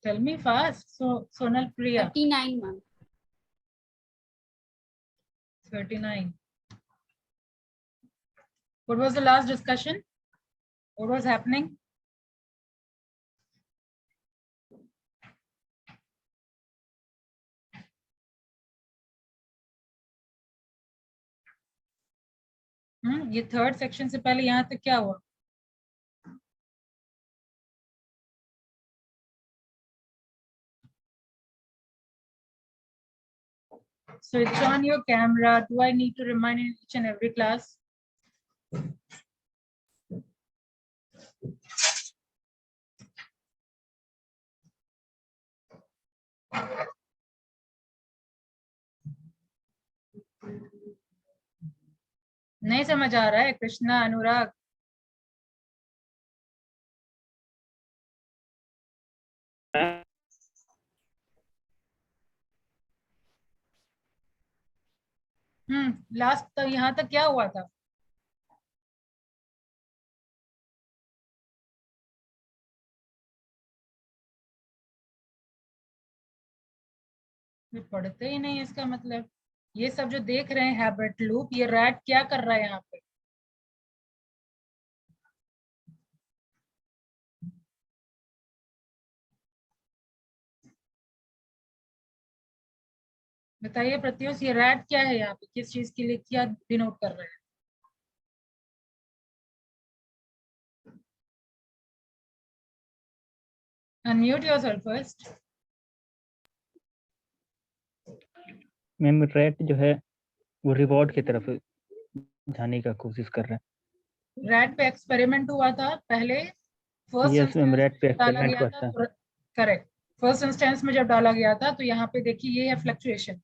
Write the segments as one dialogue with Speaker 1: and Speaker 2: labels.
Speaker 1: Tell me fast. So Sonal Priya.
Speaker 2: 39 ma'am.
Speaker 1: 39. What was the last discussion? What was happening? ये third section से पहले यहाँ तक क्या हुआ? Switch on your camera. Do I need to remind in each and every class? नहीं समझ आ रहा है कृष्णा, अनुराग? लास्ट तो यहाँ तक क्या हुआ था? पढ़ते ही नहीं, इसका मतलब ये सब जो देख रहे हैं हैबिट लूप, ये रैट क्या कर रहा है यहाँ पे? बताइए प्रत्युष, ये रैट क्या है यहाँ पे? किस चीज के लिए क्या डिनोट कर रहे हैं? Unmute yourself first.
Speaker 3: Ma'am rat जो है वो रिवॉर्ड की तरफ जाने का कोशिश कर रहा है।
Speaker 1: रैट पे एक्सपेरिमेंट हुआ था पहले, फर्स्ट
Speaker 3: यस मैम, रैट पे एक्सपेरिमेंट हुआ था।
Speaker 1: करेक्ट, फर्स्ट इंस्टेंस में जब डाला गया था तो यहाँ पे देखिए ये है फ्लक्चुएशन।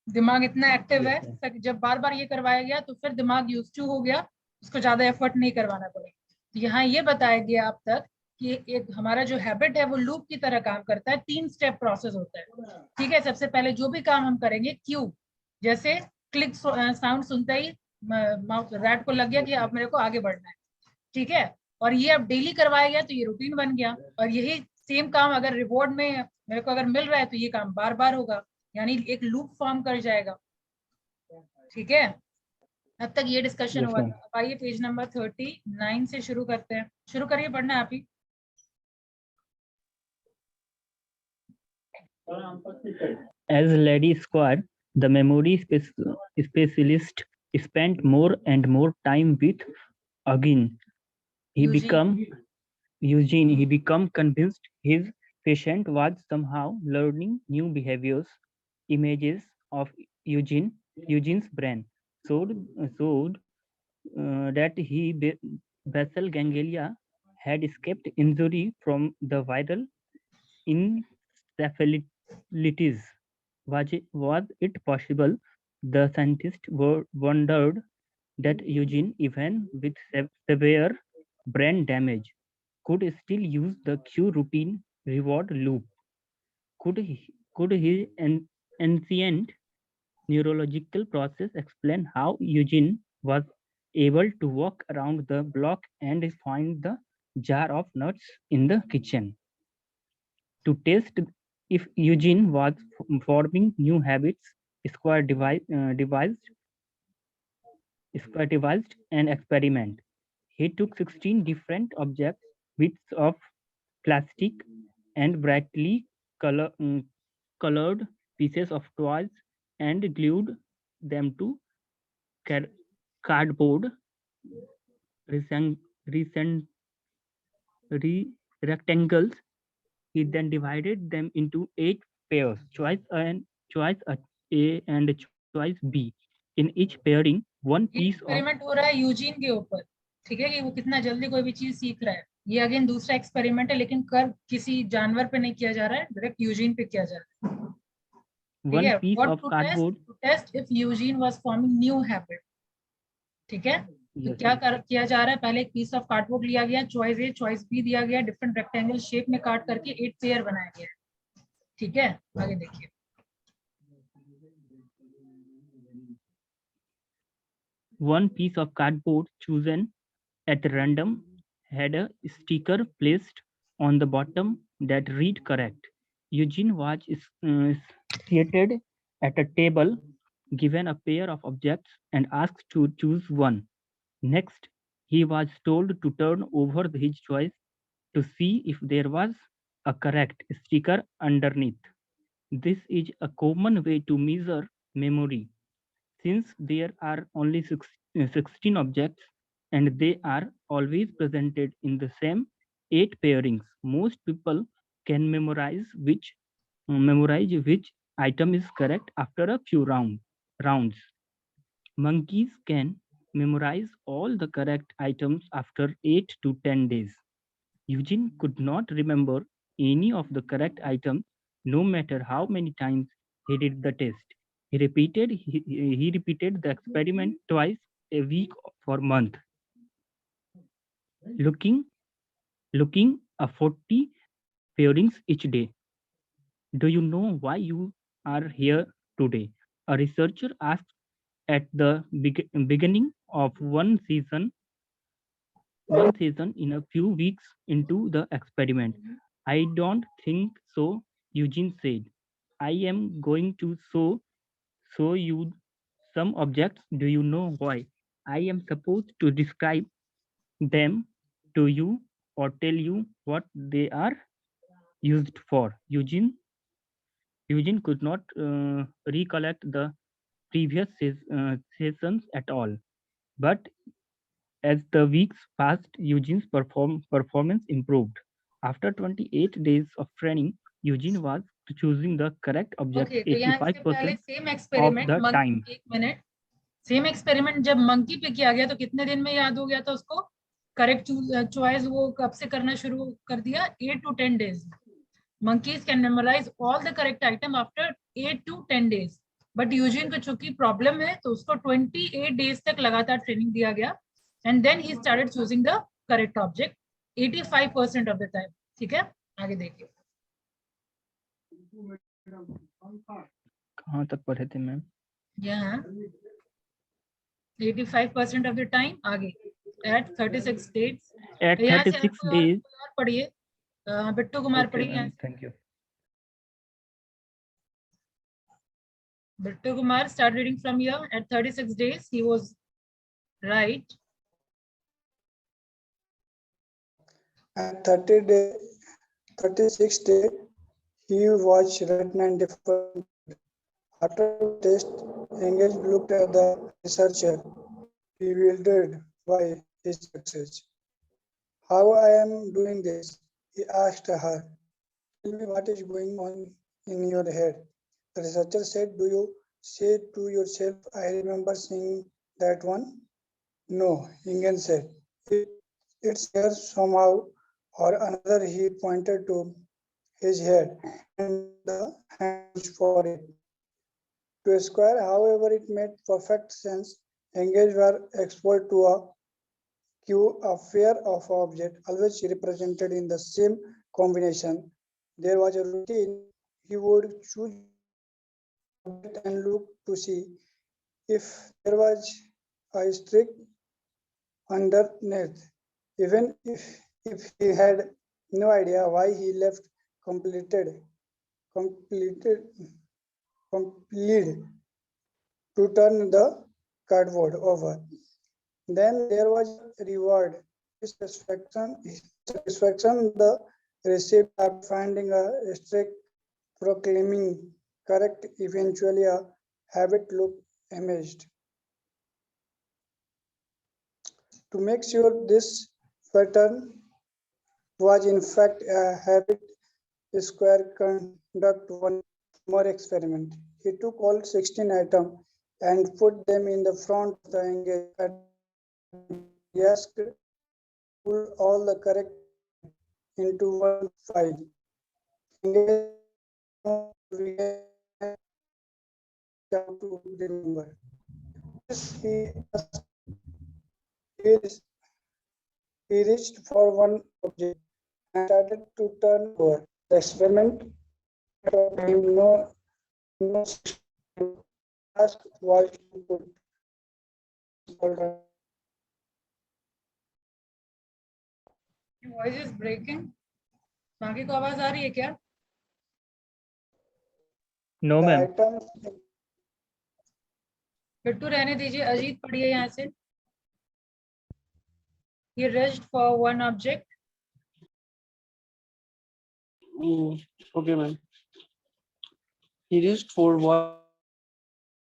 Speaker 1: दिमाग इतना एक्टिव है, जब बार बार ये करवाया गया तो फिर दिमाग यूज टू हो गया, उसको ज्यादा एफर्ट नहीं करवाना पड़ा। तो यहाँ ये बताया गया अब तक कि एक हमारा जो हैबिट है वो लूप की तरह काम करता है, 3 स्टेप प्रोसेस होता है। ठीक है, सबसे पहले जो भी काम हम करेंगे, क्यू जैसे क्लिक साउंड सुनते ही रैट को लग गया कि अब मेरे को आगे बढ़ना है। ठीक है, और ये अब डेली करवाया गया तो ये रूटीन बन गया, और यही सेम काम अगर रिवॉर्ड में मेरे को अगर मिल रहा है तो ये काम बार बार होगा, यानी एक लूप फॉर्म कर जाएगा। ठीक है, अब तक ये डिस्कशन हुआ था। अब आइए पेज नंबर 39 से शुरू करते हैं। शुरू करिए पढ़ना आप ही।
Speaker 3: As Lady Squad, the memory specialist spent more and more time with Eugene. He became convinced his patient was somehow learning new behaviors. Images of Eugene's brain showed that basal ganglia had escaped injury from the viral encephalitis. Was it possible? The scientists wondered that Eugene, even with severe brain damage, could still use the cue routine reward loop. Could his ancient neurological process explain how Eugene was able to walk around the block and find the jar of nuts in the kitchen? To test if Eugene was forming new habits, Square devised an experiment. He took 16 different objects, bits of plastic and brightly colored pieces of toys, and glued them to cardboard rectangles. He then divided them into 8 pairs, choice A and choice B. In each pairing, one piece of
Speaker 1: experiment हो रहा है Eugene के ऊपर। ठीक है, कि वो कितना जल्दी कोई भी चीज सीख रहा है। ये अगेन दूसरा एक्सपेरिमेंट है, लेकिन कर किसी जानवर पे नहीं किया जा रहा है, डायरेक्ट यूजीन पे किया जा रहा है।
Speaker 3: one piece of cardboard
Speaker 1: to test if Eugene was forming new habit। ठीक है, तो क्या किया जा रहा है, पहले एक पीस ऑफ कार्डबोर्ड लिया गया, चॉइस ए चॉइस बी दिया गया, डिफरेंट रेक्टेंगल शेप में काट करके 8 पेयर बनाया गया है। ठीक है, आगे देखिए।
Speaker 3: One piece of cardboard chosen at random had a sticker placed on the bottom that read correct. Eugene was seated at a table, given a pair of objects, and asked to choose one. Next, he was told to turn over his choice to see if there was a correct sticker underneath. This is a common way to measure memory. Since there are only 16 objects and they are always presented in the same 8 pairings, most people can memorize which item is correct after a few rounds. Monkeys can memorize all the correct items after 8 to 10 days. Eugene could not remember any of the correct items, no matter how many times he did the test. He repeated the experiment twice a week for a month, looking looking a 40 pairings each day. Do you know why you are here today? A researcher asked at the beginning of one season in a few weeks into the experiment. I don't think so, Eugene said. I am going to show you some objects. Do you know why? I am supposed to describe them to you or tell you what they are used for. Eugene could not recollect the previous sessions at all. But as the weeks passed, Eugene's performance improved. After 28 days of training, Eugene was choosing the correct object
Speaker 1: Okay, तो यहाँ इसके पहले
Speaker 3: 85%
Speaker 1: same
Speaker 3: of
Speaker 1: experiment
Speaker 3: the time.
Speaker 1: एक minute, same experiment जब monkey पे किया गया तो कितने दिन में याद हो गया था उसको? करेक्ट चॉइस वो कब से करना शुरू कर दिया? 8 to 10 days. Monkeys can memorize all the correct item after 8 to 10 days. But Eugene को चूंकि प्रॉब्लम है तो उसको 28 days तक लगातार ट्रेनिंग दिया गया and then he started choosing the correct object 85% of the time. ठीक है, आगे देखिए.
Speaker 3: कहाँ तक पढ़े थे मैम?
Speaker 1: यहाँ 85% of the time. आगे at 36 days.
Speaker 3: At 36 days.
Speaker 1: पढ़िए, बिट्टू कुमार पढ़िए.
Speaker 3: Thank you.
Speaker 1: Bittu Kumar, start reading from here. At 36 days, he was right.
Speaker 2: At 36 days, he was right 94%. After the test, Engage looked at the researcher, bewildered by his success. How I am doing this? He asked her. Tell me what is going on in your head. The researcher said, do you say to yourself, I remember seeing that one? No, Ingen said. It's here somehow or another. He pointed to his head and the hands for it. To Square, however, it made perfect sense. Engage were exposed to a queue, a pair of objects, always represented in the same combination. There was a routine. He would choose and look to see if there was a streak underneath, even if he had no idea why he left completed to turn the cardboard over. Then there was a reward. His satisfaction the receipt after finding a streak proclaiming correct, eventually a habit look amazed. To make sure this pattern was in fact a habit, Square conducted one more experiment. He took all 16 items and put them in the front of the Engage and he asked to pull all the correct into one file. Engage to remember. He reached for one object and started to turn over. The experiment taught him no task was to put told
Speaker 1: Your voice is breaking. बाकी को आवाज आ रही है क्या?
Speaker 3: No,
Speaker 2: the
Speaker 3: ma'am.
Speaker 2: items
Speaker 1: Bittu रहने दीजिए, अजीत पढ़िए यहाँ से. He reached for one object.
Speaker 4: Okay, ma'am. He reached for one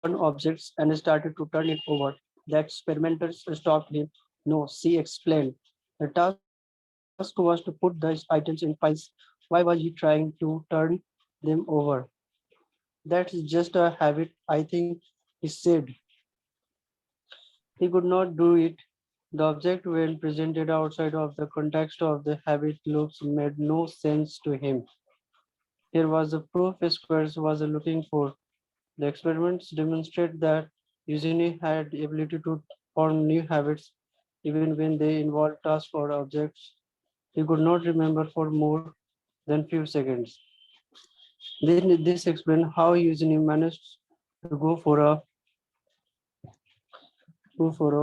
Speaker 4: object and started to turn it over. The experimenters stopped him. No, she explained. The task was to put the items in piles. Why was he trying to turn them over? That's just a habit, I think, he said. He could not do it. The object, when presented outside of the context of the habit loops, made no sense to him. Here was the proof Squares was looking for. The experiments demonstrate that Eugenie had the ability to form new habits even when they involved tasks or objects he could not remember for more than few seconds. Then this explains how Eugenie managed to go for a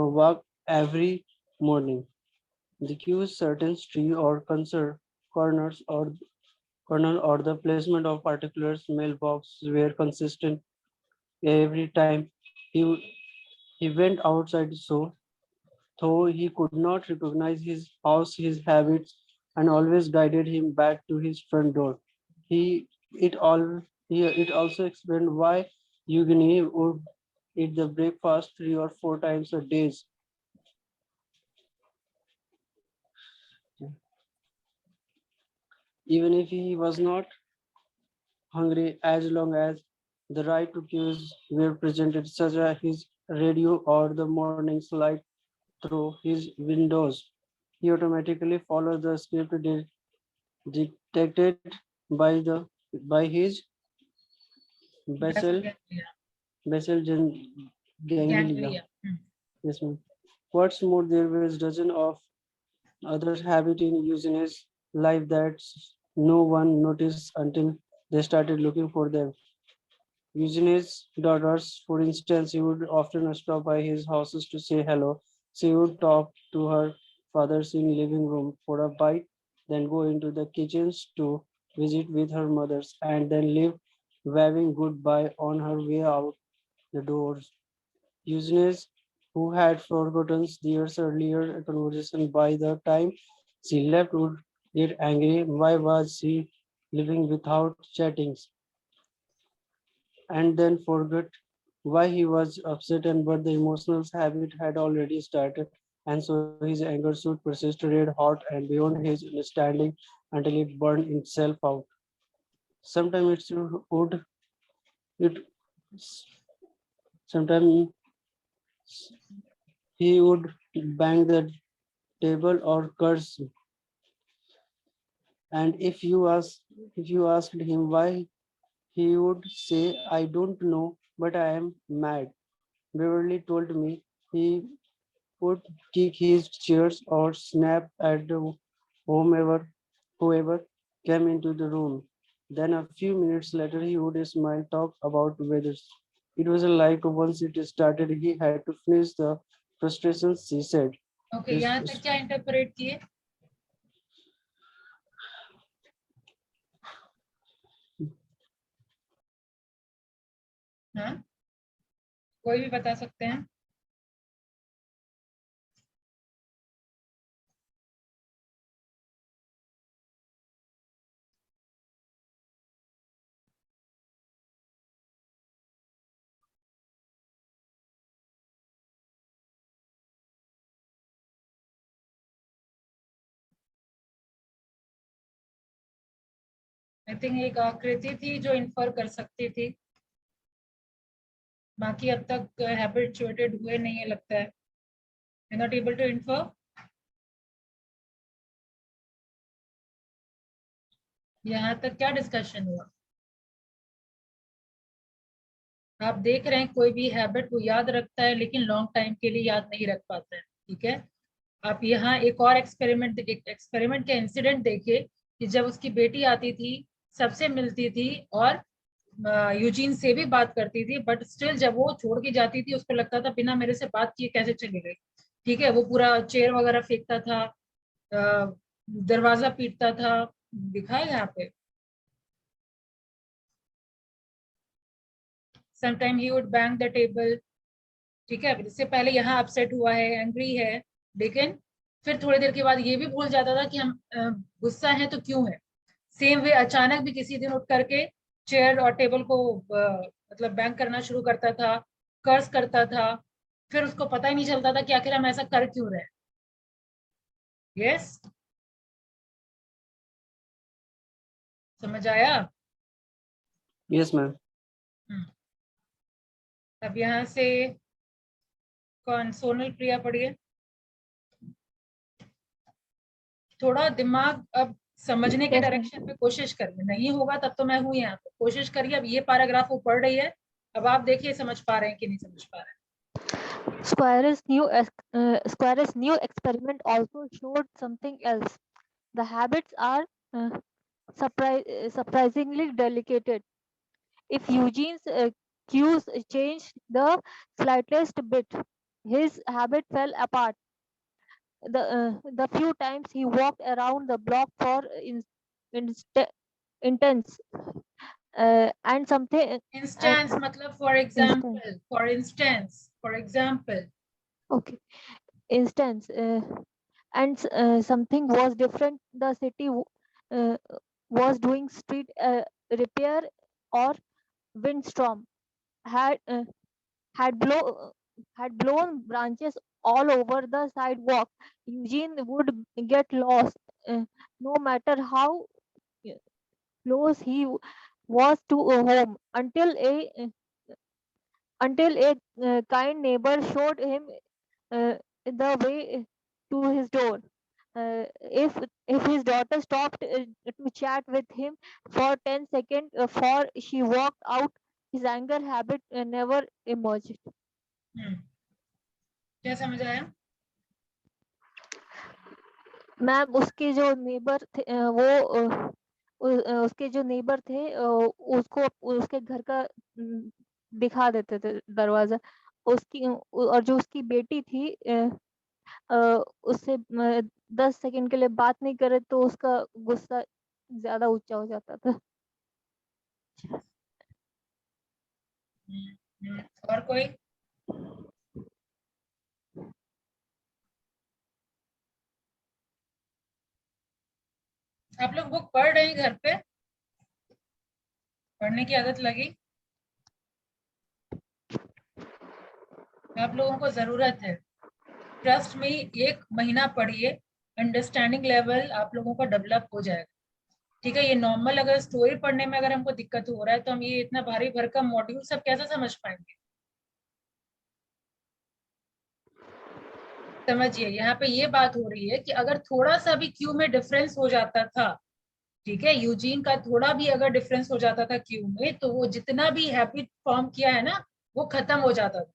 Speaker 4: walk every morning. The cues, certain tree or corners or kernel or the placement of particular mailbox were consistent every time he he went outside. So though he could not recognize his house, his habits, and always guided him back to his front door. He it all it also explained why Eugenie would eat the breakfast 3 or 4 times a day. Even if he was not hungry, as long as the right to cues were presented, such as his radio or the morning light through his windows. He automatically followed the script dictated by his basal basal ganglia.
Speaker 1: Ganglia.
Speaker 4: Yes, ma'am. What's more, there was dozen of other habits in Eugenie's life that no one noticed until they started looking for them. Eugenie's daughters, for instance, he would often stop by his houses to say hello. She would talk to her fathers in living room for a bite, then go into the kitchens to visit with her mothers, and then leave waving goodbye on her way out the doors. Eugenie, who had forgotten the years earlier conversation by the time she left, would get angry. Why was she living without chattings? And then forget why he was upset and but the emotional habit had already started, and so his anger should persist red hot and beyond his understanding until it burned itself out. Sometimes it sometimes he would bang the table or curse, and if you asked him why, he would say, I don't know, but I am mad. Beverly told me he would kick his chairs or snap at whoever came into the room. Then a few minutes later he would smile, talk about weather. It was like once it started, he had to finish the frustrations, she said.
Speaker 1: Okay, यहाँ तक क्या interpret किए? हाँ, कोई भी बता सकते हैं? आई थिंक एक आकृति थी जो इन्फर कर सकती थी, बाकी अब तक हैबिचुएटेड हुए नहीं है लगता है. Not able to infer. यहाँ तक क्या डिस्कशन हुआ? आप देख रहे हैं कोई भी हैबिट वो याद रखता है लेकिन लॉन्ग टाइम के लिए याद नहीं रख पाता है. ठीक है, आप यहाँ एक और एक्सपेरिमेंट का इंसिडेंट देखिए कि जब उसकी बेटी आती थी, सबसे मिलती थी और यूजीन से भी बात करती थी, बट स्टिल जब वो छोड़ के जाती थी उसको लगता था बिना मेरे से बात किए कैसे चली गई। ठीक है, वो पूरा चेयर वगैरह फेंकता था, दरवाजा पीटता था, दिखा है यहाँ पे। Sometime he would bang the table. ठीक है, इससे पहले यहाँ अपसेट हुआ है, एंग्री है, लेकिन फिर थोड़ी देर के बाद ये भी भूल जाता था कि हम गुस्सा है तो क्यों है। सेम वे अचानक भी किसी दिन उठ करके चेयर और टेबल को मतलब बैंग करना शुरू करता था, कर्स करता था, फिर उसको पता ही नहीं चलता था कि आखिर हम ऐसा कर क्यों रहे। यस, समझ आया?
Speaker 4: Yes ma'am.
Speaker 1: अब यहाँ से कौन, सोनल प्रिया पढ़िए। थोड़ा दिमाग अब समझने के
Speaker 5: Yes,
Speaker 1: डायरेक्शन में कोशिश करिए, नहीं होगा तब तो मैं हूं यहाँ पे, कोशिश करिए। अब ये पैराग्राफ वो पढ़ रही है, अब आप देखिए समझ पा रहे हैं कि नहीं समझ पा रहे हैं।
Speaker 5: Square's new experiment also showed something else. The habits are surprisingly delicate. If Eugene's cues changed the slightest bit, his habit fell apart. The few times he walked around the block for intense and something
Speaker 1: instance मतलब for example, for instance, for example.
Speaker 5: okay instance and something was different. The city was doing street repair or windstorm had had blown branches all over the sidewalk. Eugene would get lost no matter how close he was to home until a kind neighbor showed him the way to his door. If his daughter stopped to chat with him for 10 seconds before she walked out, his anger habit never emerged.
Speaker 1: क्या समझ आया?
Speaker 5: Ma'am उसके जो neighbour थे उसके जो neighbour थे उसको उसके घर का दिखा देते थे दरवाजा। उसकी और जो उसकी बेटी थी उससे 10 सेकंड के लिए बात नहीं करे तो उसका गुस्सा ज्यादा ऊंचा हो जाता था।
Speaker 1: और कोई? आप लोग बुक पढ़ रहे हैं घर पे? पढ़ने की आदत लगी? आप लोगों को जरूरत है, ट्रस्ट में, 1 महीना पढ़िए, अंडरस्टैंडिंग लेवल आप लोगों का डेवलप हो जाएगा। ठीक है, ये नॉर्मल अगर स्टोरी पढ़ने में अगर हमको दिक्कत हो रहा है तो हम ये इतना भारी भरकम मॉड्यूल सब कैसे समझ पाएंगे? समझिए, यहाँ पे ये बात हो रही है कि अगर थोड़ा सा भी क्यू में डिफरेंस हो जाता था, ठीक है, यूजीन का थोड़ा भी अगर डिफरेंस हो जाता था क्यू में, तो वो जितना भी हैबिट फॉर्म किया है ना वो खत्म हो जाता था,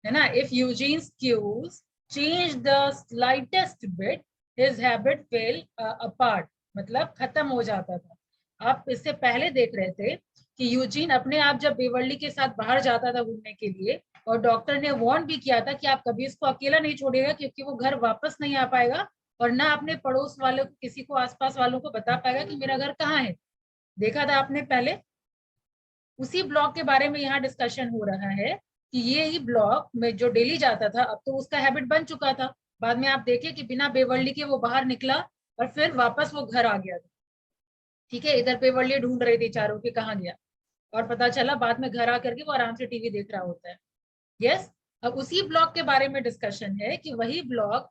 Speaker 1: है ना। If Eugene's cues change the slightest bit, his habit fell apart, मतलब खत्म हो जाता था। आप इससे पहले देख रहे थे कि यूजीन अपने आप जब बेवर्ली के साथ बाहर जाता था घूमने के लिए, और डॉक्टर ने वार्न भी किया था कि आप कभी इसको अकेला नहीं छोड़िएगा क्योंकि वो घर वापस नहीं आ पाएगा और ना अपने पड़ोस वालों को, किसी को, आसपास वालों को बता पाएगा कि मेरा घर कहाँ है। देखा था आपने पहले? उसी ब्लॉक के बारे में यहाँ डिस्कशन हो रहा है कि ये ही ब्लॉक में जो डेली जाता था अब तो उसका हैबिट बन चुका था। बाद में आप देखिए कि बिना बेवर्ली के वो बाहर निकला और फिर वापस वो घर आ गया था। ठीक है, इधर बेवर्ली ढूंढ रही थी चारों की कहाँ गया, और पता चला बाद में घर आकर के वो आराम से टीवी देख रहा होता है। यस, अब उसी ब्लॉक के बारे में डिस्कशन है कि वही ब्लॉक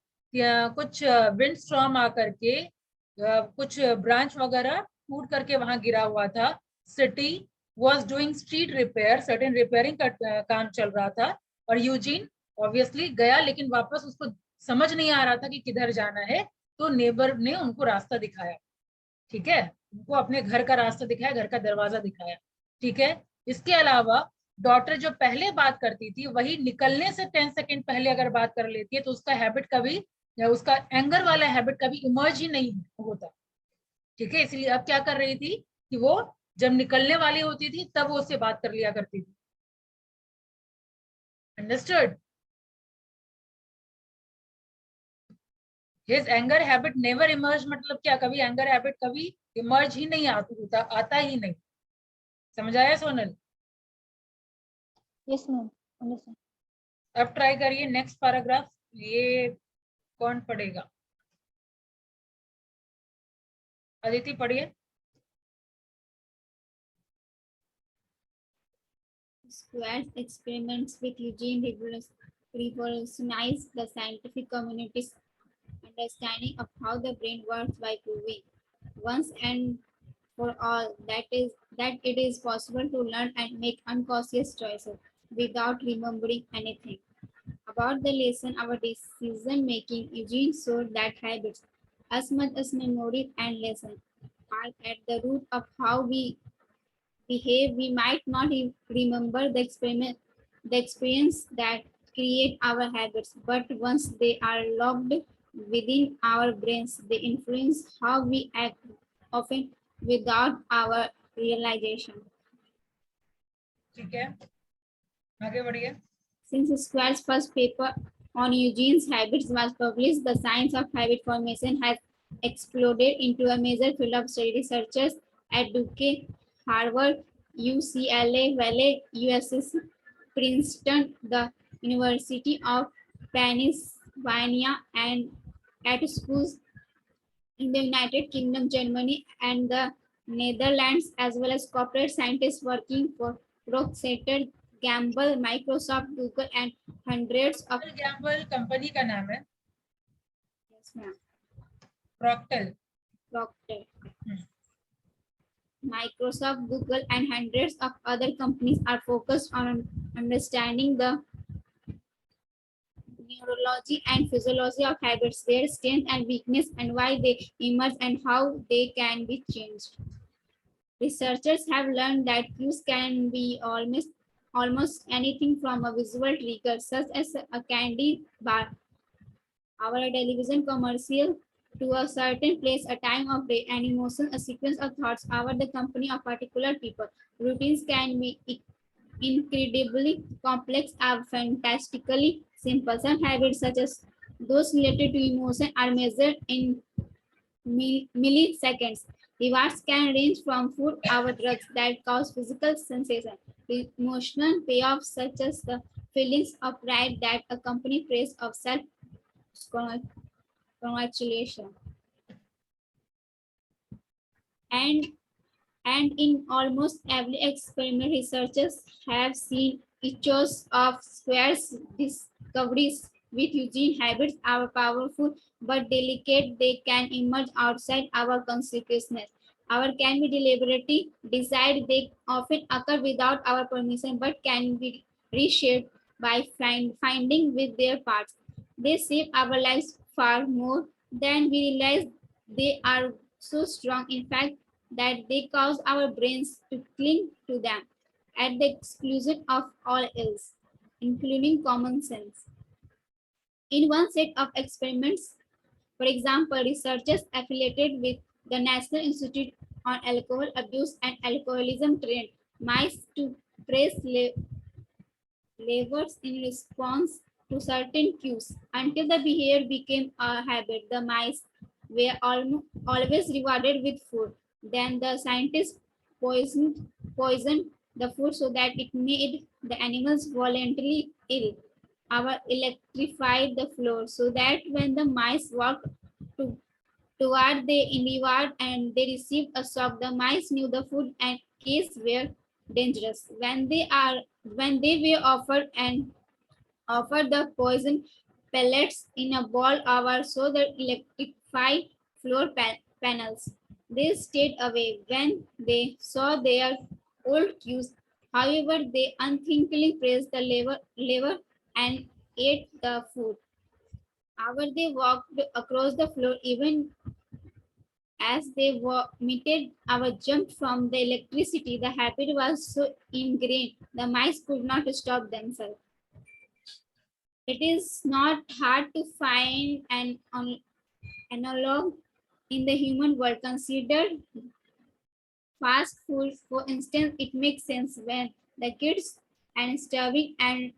Speaker 1: कुछ विंड स्टॉर्म आकर के कुछ ब्रांच वगैरह टूट करके वहां गिरा हुआ था। City was doing street repair, certain repairing का काम चल रहा था, और यूजीन ऑब्वियसली गया, लेकिन वापस उसको समझ नहीं आ रहा था कि किधर जाना है, तो नेबर ने उनको रास्ता दिखाया। ठीक है, उनको अपने घर का रास्ता दिखाया, घर का दरवाजा दिखाया। ठीक है, इसके अलावा डॉटर जो पहले बात करती थी वही निकलने से 10 सेकंड पहले अगर बात कर लेती है तो उसका हैबिट कभी, या उसका एंगर वाला हैबिट कभी इमर्ज ही नहीं होता। ठीक है, इसलिए अब क्या कर रही थी कि वो जब निकलने वाली होती थी तब वो उससे बात कर लिया करती थी। Understood? His anger habit never emerge, मतलब क्या, कभी एंगर हैबिट कभी इमर्ज ही नहीं आता ही नहीं। समझ आया सोनल?
Speaker 5: Yes ma'am, understand.
Speaker 1: अब ट्राई करिए नेक्स्ट पैराग्राफ। ये कौन पढ़ेगा? अदिति पढ़िए।
Speaker 6: Square's experiments with Eugene revolutionized the scientific community's understanding of how the brain works by proving once and for all that it is possible to learn and make unconscious choices without remembering anything. About the lesson our decision making, Eugene showed that habits, as much as memory and lesson, are at the root of how we behave. We might not remember the experience that create our habits, but once they are logged within our brains, they influence how we act, often without our realization.
Speaker 1: ठीक है, आगे बढ़िए।
Speaker 6: Since Square's first paper on Eugene's habits was published, the science of habit formation has exploded into a major field of study. Researchers at Duke, Harvard, UCLA, Valley, USC, Princeton, the University of Pennsylvania, and at schools in the United Kingdom, Germany, and the Netherlands, as well as corporate scientists working for Procter Gamble, Microsoft, Google, and hundreds of
Speaker 1: Gamble company का नाम है।
Speaker 6: yes, ma'am,
Speaker 1: Procter.
Speaker 6: Procter, Microsoft, Google, and hundreds of other companies are focused on understanding the neurology and physiology of habits, their strength and weakness, and why they emerge and how they can be changed. Researchers have learned that cues can be almost anything from a visual trigger, such as a candy bar, our television commercial, to a certain place, a time of day, an emotion, a sequence of thoughts, our the company of particular people. Routines can be incredibly complex or fantastically simple. Some habits, such as those related to emotion, are measured in milliseconds. Rewards can range from food or drugs that cause physical sensation to emotional payoffs, such as the feelings of pride that accompany praise of self-congratulation. And and in almost every experiment, researchers have seen echoes of Square's discoveries. With Eugene habits are powerful but delicate, they can emerge outside our consciousness. Our can be deliberately decided. They often occur without our permission but can be reshaped by finding with their parts. They shape our lives far more than we realize. They are so strong, in fact, that they cause our brains to cling to them at the exclusion of all else, including common sense. In one set of experiments, for example, researchers affiliated with the National Institute on Alcohol Abuse and Alcoholism trained mice to trace levers in response to certain cues until the behavior became a habit. The mice were always rewarded with food. Then the scientists poisoned the food so that it made the animals voluntarily ill. Our electrified the floor so that when the mice walked to, toward the reward and they received a shock, the mice knew the food and case were dangerous. When they were offered the poison pellets in a ball hour so the electrified floor panels. They stayed away when they saw their old cues. However, they unthinkingly pressed the lever and ate the food. However, they walked across the floor even as they vomited or jumped from the electricity. The habit was so ingrained, the mice could not stop themselves. It is not hard to find an analog in the human world. fast food. For instance, it makes sense when the kids and starving and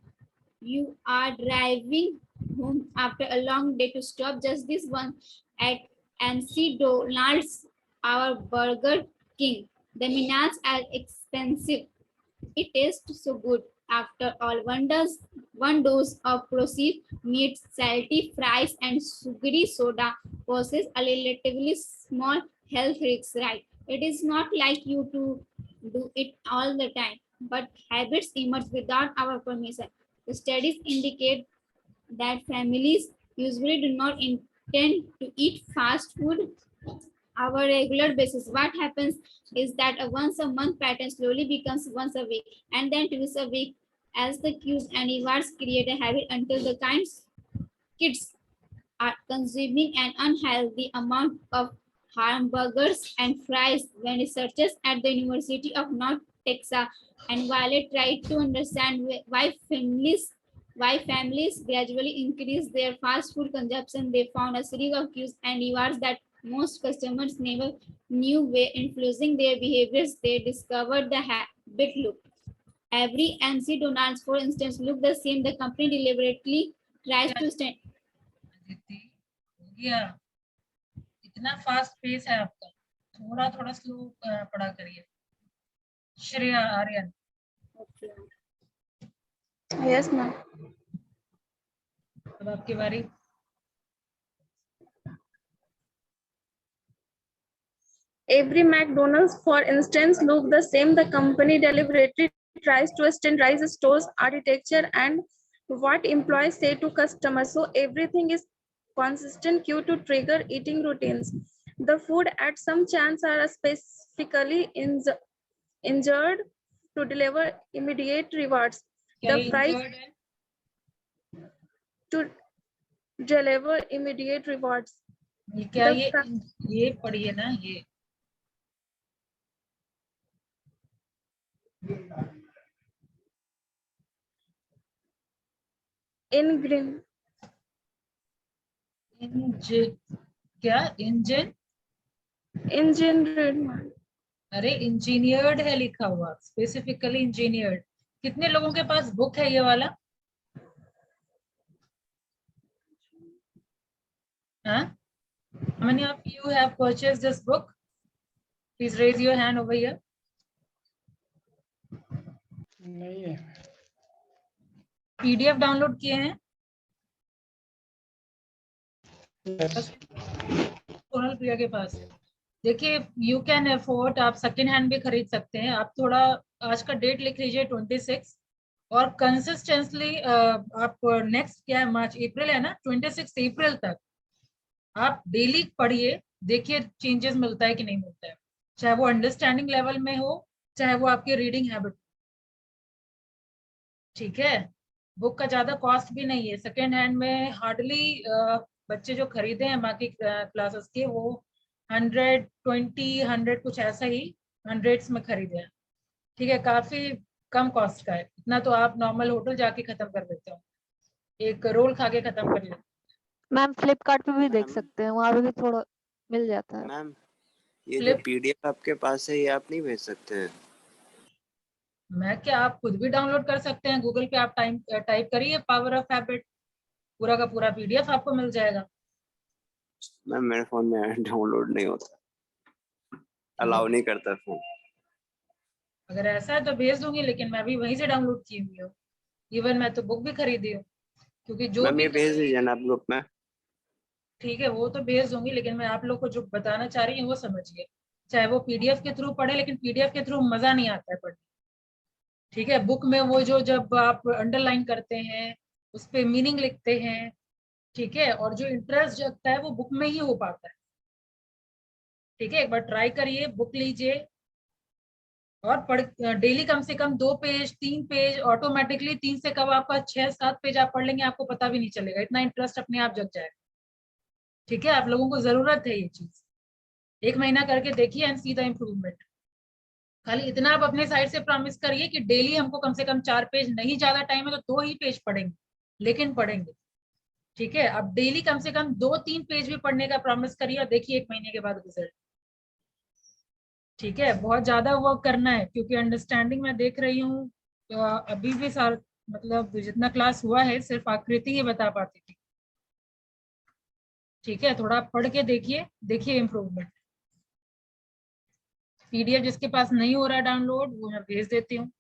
Speaker 6: you are driving home after a long day to stop just this one at McDonald's or Burger King. The menus are expensive. It tastes so good. After all, one dose of processed meat, salty fries, and sugary soda poses a relatively small health risk, right? It is not like you to do it all the time, but habits emerge without our permission. The studies indicate that families usually do not intend to eat fast food our regular basis. What happens is that a once a month pattern slowly becomes once a week and then twice a week as the cues and rewards create a habit until the kinds kids are consuming an unhealthy amount of hamburgers and fries. When researchers at the University of North Texas and Violet tried to understand why families gradually increase their fast food consumption, they found a series of cues and rewards that most customers never knew were influencing their behaviors. They discovered the habit loop. Every MC Donald's, for instance, look the same. The company deliberately tries to stand.
Speaker 1: इतना fast pace है आपका, थोड़ा थोड़ा slow पढ़ा करिए. Shreya Aryan.
Speaker 7: Yes, ma'am.
Speaker 1: अब आपकी बारी.
Speaker 7: Every McDonald's, for instance, look the same. The company deliberately tries to standardize stores architecture and what employees say to customers. So everything is consistent cue to trigger eating routines. The food at some chance are specifically injured to deliver immediate rewards.
Speaker 1: क्या
Speaker 7: The
Speaker 1: ये
Speaker 7: price
Speaker 1: injured है?
Speaker 7: to deliver immediate rewards.
Speaker 1: ये क्या
Speaker 7: The
Speaker 1: ये पढ़िए ना ये.
Speaker 7: In green.
Speaker 1: क्या इंजन?
Speaker 7: Engineered.
Speaker 1: अरे इंजीनियर्ड है लिखा हुआ, स्पेसिफिकली इंजीनियर्ड. कितने लोगों के पास बुक है ये वाला? हाँ? How many of you have purchased this book? Please raise your hand over here.
Speaker 2: नहीं है.
Speaker 1: PDF डाउनलोड किए हैं?
Speaker 2: Yes.
Speaker 1: सोनल प्रिया के पास है. देखिए, यू कैन अफोर्ड, आप सेकेंड हैंड भी खरीद सकते हैं. आप थोड़ा आज का डेट लिख लीजिए 26 और कंसिस्टेंटली आप नेक्स्ट क्या है, मार्च अप्रैल है ना, 26 अप्रैल तक आप डेली पढ़िए, देखिए चेंजेस मिलता है कि नहीं मिलता है, चाहे वो अंडरस्टैंडिंग लेवल में हो, चाहे वो आपकी रीडिंग हैबिट. ठीक है, बुक का ज्यादा कॉस्ट भी नहीं है. सेकेंड हैंड में हार्डली बच्चे जो खरीदे हैं बाकी क्लासेस के, वो 100 कुछ ऐसा ही, हंड्रेड्स में खरीदे हैं. ठीक है, काफी कम कॉस्ट का है. इतना तो आप नॉर्मल होटल जाके खत्म कर देते हो, एक रोल खा के खत्म कर लेते.
Speaker 5: मैम फ्लिपकार्ट पे भी देख सकते हैं, वहाँ पे भी थोड़ा मिल जाता है.
Speaker 8: मैम ये जो PDF आपके पास है ये आप नहीं भेज सकते हैं?
Speaker 1: मैं क्या, आप खुद भी डाउनलोड कर सकते हैं. गूगल पे आप टाइप करिए पावर ऑफ हैबिट, पूरा का पूरा PDF आपको मिल जाएगा.
Speaker 8: मैम मेरे फोन में डाउनलोड नहीं होता, अलाउ नहीं करता फोन.
Speaker 1: अगर ऐसा है तो भेज दूंगी, लेकिन मैं भी वहीं से डाउनलोड की हुई हूँ. इवन मैं तो बुक भी खरीदी हूँ, क्योंकि जो
Speaker 8: मैम
Speaker 1: भी
Speaker 8: ये भेज दीजिए ना आप ग्रुप में.
Speaker 1: ठीक है, वो तो भेज दूंगी, लेकिन मैं आप लोग को जो बताना चाह रही हूँ वो समझिए. चाहे वो PDF के थ्रू पढ़े, लेकिन PDF के थ्रू मजा नहीं आता है पढ़ने. ठीक है, बुक में वो जो जब आप अंडरलाइन करते हैं, उस पे मीनिंग लिखते हैं, ठीक है, और जो इंटरेस्ट जगता है वो बुक में ही हो पाता है. ठीक है, एक बार ट्राई करिए, बुक लीजिए और पढ़ डेली कम से कम 2 पेज 3 पेज, ऑटोमेटिकली 3 से कब आपका 6-7 पेज आप पढ़ लेंगे, आपको पता भी नहीं चलेगा, इतना इंटरेस्ट अपने आप जग जाएगा. ठीक है, आप लोगों को जरूरत है ये चीज. 1 महीना करके देखिए एंड सी द इम्प्रूवमेंट. खाली इतना आप अपने साइड से प्रॉमिस करिए कि डेली हमको कम से कम 4 पेज, नहीं ज्यादा टाइम है तो 2 ही पेज पढ़ेंगे, लेकिन पढ़ेंगे. ठीक है, आप डेली कम से कम 2-3 पेज भी पढ़ने का प्रॉमिस करिए और देखिए 1 महीने के बाद रिजल्ट. ठीक है, बहुत ज्यादा वर्क करना है क्योंकि अंडरस्टैंडिंग मैं देख रही हूँ अभी भी सार मतलब जितना क्लास हुआ है सिर्फ आकृति ही बता पाती थी। ठीक है, थोड़ा पढ़ के देखिए, देखिए इम्प्रूवमेंट। पीडीएफ जिसके पास नहीं हो रहा है डाउनलोड वो मैं भेज देती हूँ।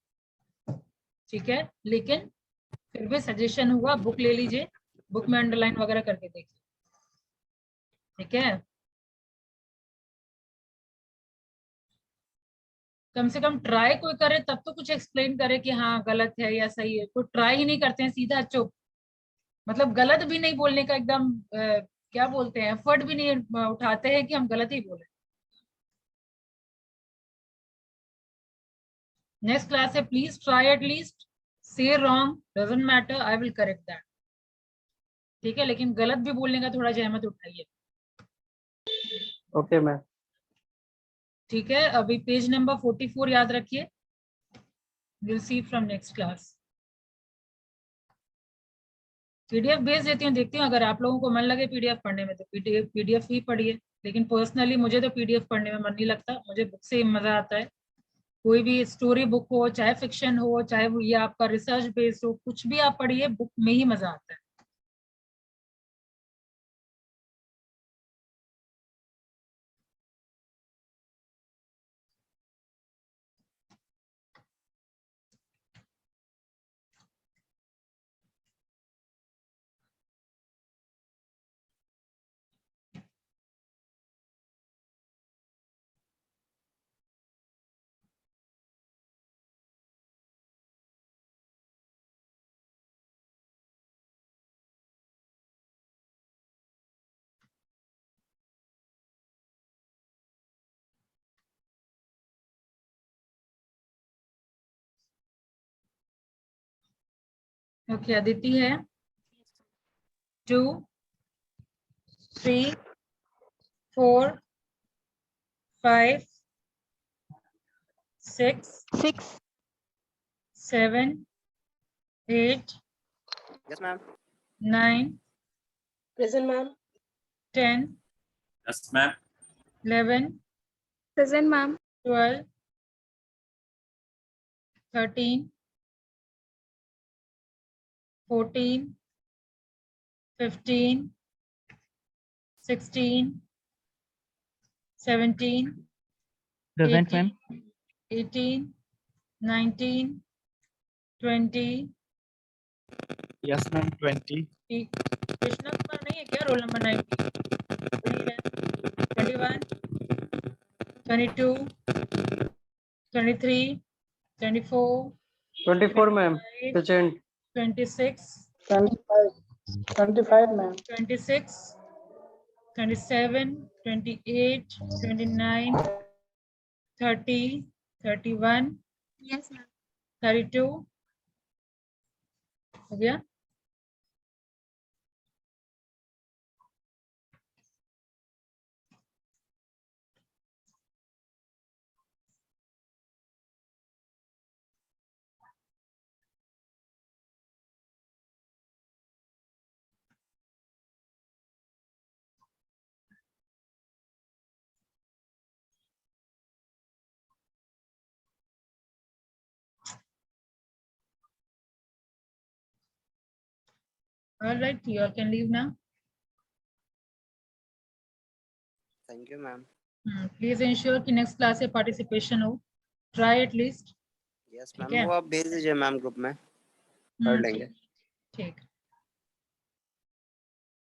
Speaker 1: ठीक है, लेकिन फिर भी सजेशन हुआ बुक ले लीजिए, बुक में अंडरलाइन वगैरह करके देखिए। ठीक है, कम से कम ट्राई कोई करे तब तो कुछ एक्सप्लेन करे कि हाँ गलत है या सही है। कोई ट्राई ही नहीं करते हैं, सीधा चुप, मतलब गलत भी नहीं बोलने का एकदम क्या बोलते हैं, एफर्ट भी नहीं उठाते हैं कि हम गलत ही बोले। नेक्स्ट क्लास है, प्लीज ट्राई एट लीस्ट, से wrong doesn't matter, I will correct that. ठीक है, लेकिन गलत भी बोलने का थोड़ा जहमत उठाइए।
Speaker 4: Okay ma'am.
Speaker 1: ठीक है, अभी पेज नंबर 44 याद रखिए, will see from next class. PDF भेज देती हूँ, देखती हूँ अगर आप लोगों को मन लगे पीडीएफ पढ़ने में तो पीडीएफ ही पढ़िए। लेकिन पर्सनली मुझे तो पीडीएफ पढ़ने में मन नहीं लगता, मुझे बुक से ही मजा आता है। कोई भी स्टोरी बुक हो, चाहे फिक्शन हो, चाहे वो ये आपका रिसर्च बेस्ड हो, कुछ भी आप पढ़िए, बुक में ही मजा आता है। ओके, अदिति है 2 3 4 5 6 7 8
Speaker 8: Yes, ma'am.
Speaker 1: 9
Speaker 9: Present, ma'am.
Speaker 1: 10
Speaker 10: Yes, ma'am.
Speaker 1: 11
Speaker 7: Present, ma'am.
Speaker 1: 12 13 14 15 16 17
Speaker 3: Present, ma'am.
Speaker 1: 18 19 20
Speaker 10: Yes, ma'am. 20.
Speaker 1: Krishna Kumar नहीं है क्या roll number 19? 21 22 23 24
Speaker 4: 24 ma'am present.
Speaker 1: 26
Speaker 2: 25, ma'am.
Speaker 1: 26 27 28 29 30 31
Speaker 7: Yes, ma'am.
Speaker 1: 32 हो गया। All right, you all can leave now.
Speaker 8: Thank you, ma'am.
Speaker 1: Please ensure कि next class से participation हो. Try at least.
Speaker 8: Yes,
Speaker 1: ठीक
Speaker 8: ma'am.
Speaker 1: है?
Speaker 8: वो आप भेज दीजिए मैम ग्रुप में, पढ़ लेंगे।
Speaker 1: ठीक।